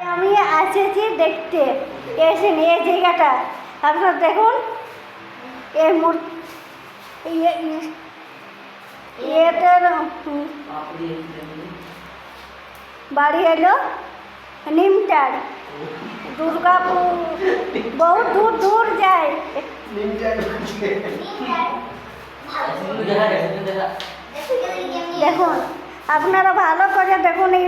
আমি এসেছি দেখতে এসেন এই জায়গাটা আপনারা দেখুন এই এটার বাড়ি এলো নিমটার দুর্গাপুর বহুত দূর দূর যায় দেখুন আপনারা ভালো করে দেখুন এই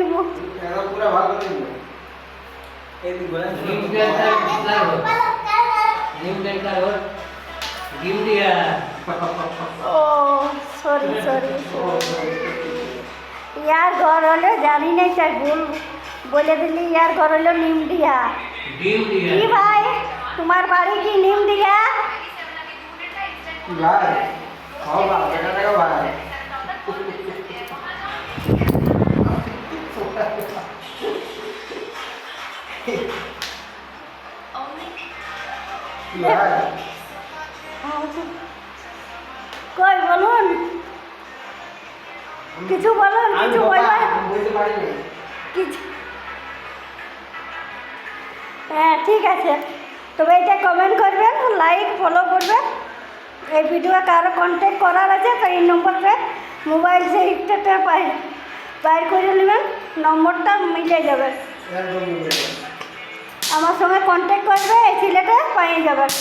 ও সরি সরি ইয়ার ঘর হলো জানি না তাই ভুল বলে দিলি ইয়ার ঘর হলো নিমডিহা কি ভাই তোমার বাড়ি কি নিমডিহা কই বলুন কিছু বলুন কিছু বলবেন কিছু হ্যাঁ ঠিক আছে তবে এটা কমেন্ট করবেন লাইক ফলো করবেন এই ভিডিও কারো কন্ট্যাক্ট করার আছে তো এই নম্বরটা মোবাইল সেইটা বাইর করে নেবেন নম্বরটা মিলে যাবে আমার সঙ্গে কন্ট্যাক্ট করবে এই ছেলেটা পেয়ে যাবেন